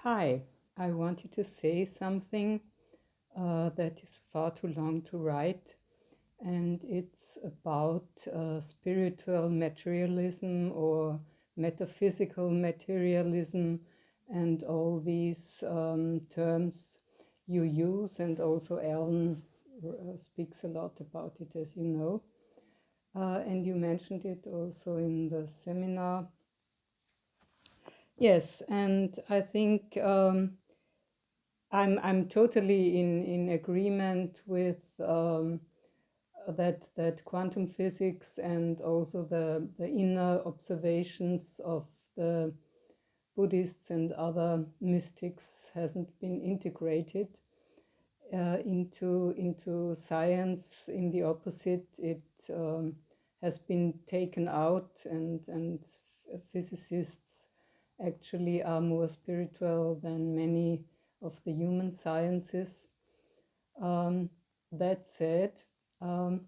Hi, I wanted to say something that is far too long to write, and it's about spiritual materialism or metaphysical materialism and all these terms you use, and also Ellen speaks a lot about it, as you know. And you mentioned it also in the seminar. Yes, and I think I'm totally in agreement with that quantum physics and also the inner observations of the Buddhists and other mystics hasn't been integrated into science. In the opposite, it has been taken out, and physicists actually are more spiritual than many of the human sciences. Um, that said, um,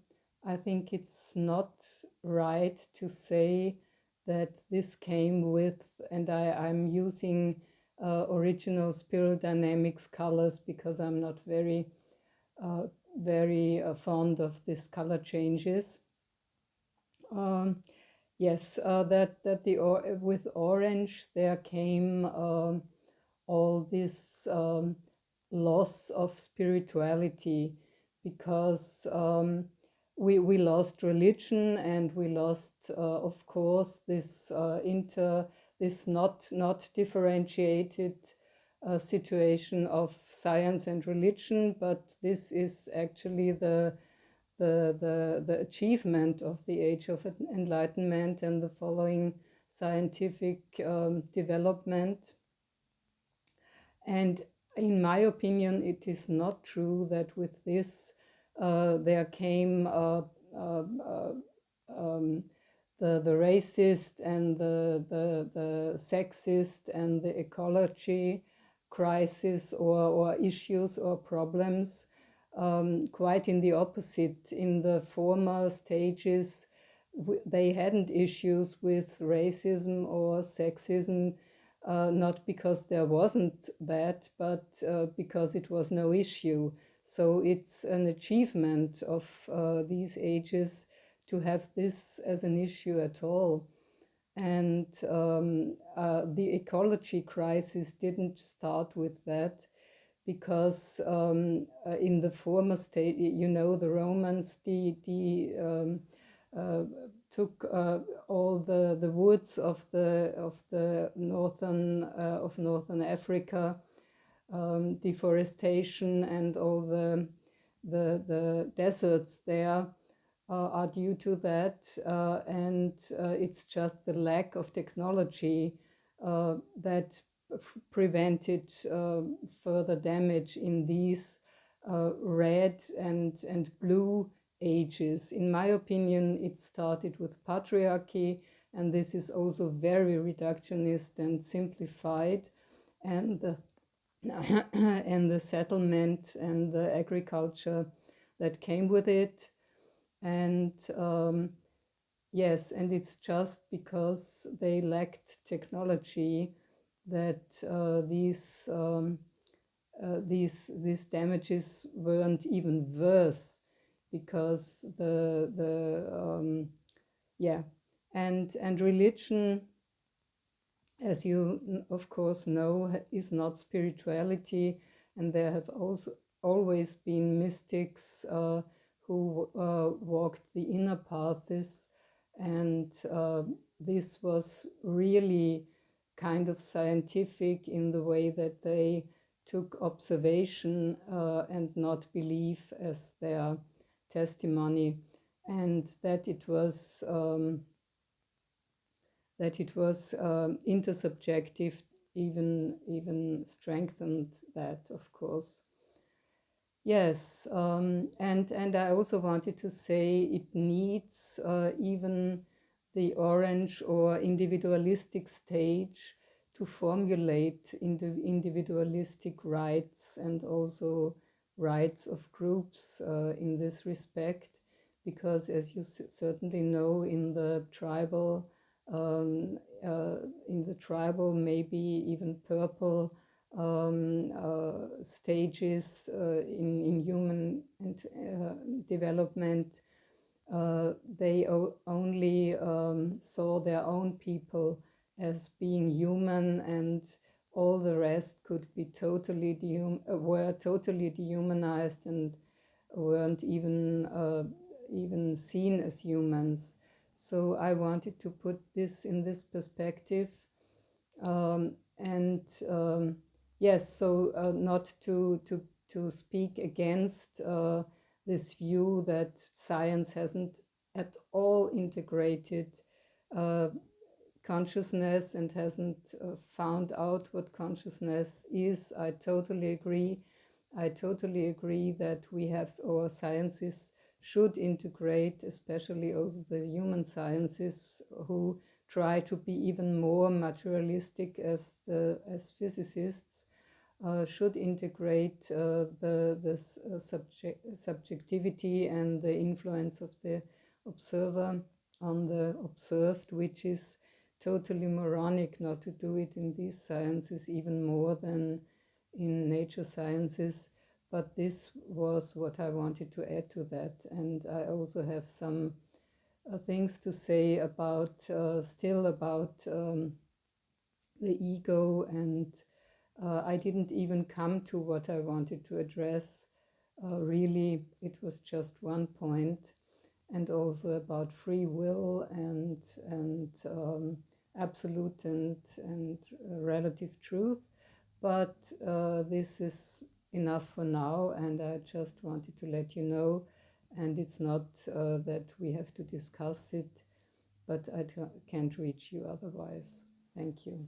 I think it's not right to say that this came with, and I'm using original spiral dynamics colors because I'm not uh, very fond of these color changes. Um, yes, that with orange there came all this loss of spirituality because we lost religion and we lost, of course, this not differentiated situation of science and religion, but this is actually the achievement of the Age of Enlightenment and the following scientific development. And in my opinion, it is not true that with this there came um, the racist and the sexist and the ecology crisis or issues or problems. Quite in the opposite. In the former stages, they hadn't issues with racism or sexism, not because there wasn't that, but because it was no issue. So it's an achievement of these ages to have this as an issue at all. And the ecology crisis didn't start with that because in the former state, you know, the Romans uh, took all the woods of the northern Africa, deforestation and all the deserts there are due to that, and it's just the lack of technology that prevented further damage in these red and blue ages. In my opinion, it started with patriarchy, and this is also very reductionist and simplified, and the and the settlement and the agriculture that came with it. And yes, and it's just because they lacked technology that these damages weren't even worse because the yeah, and religion, as you of course know, is not spirituality, and there have also always been mystics who walked the inner paths, and this was really kind of scientific in the way that they took observation and not belief as their testimony, and that it was intersubjective, even strengthened that, of course. Yes, and I also wanted to say it needs even the orange or individualistic stage to formulate individualistic rights and also rights of groups in this respect, because as you certainly know, um, in the tribal, maybe even purple stages in human development. They only saw their own people as being human, and all the rest could be totally were totally dehumanized and weren't even seen as humans. So I wanted to put this in this perspective, and yes, so not to speak against this view that science hasn't at all integrated uh, consciousness and hasn't found out what consciousness is. I totally agree. I totally agree that we have our sciences should integrate, especially also the human sciences, who try to be even more materialistic as physicists, should integrate subjectivity and the influence of the observer on the observed, which is totally moronic not to do it in these sciences even more than in nature sciences. But this was what I wanted to add to that. And I also have some things to say about still about the ego, and I didn't even come to what I wanted to address. Really, it was just one point, and also about free will and absolute and relative truth. But this is enough for now, and I just wanted to let you know. And it's not that we have to discuss it, but I can't reach you otherwise. Thank you.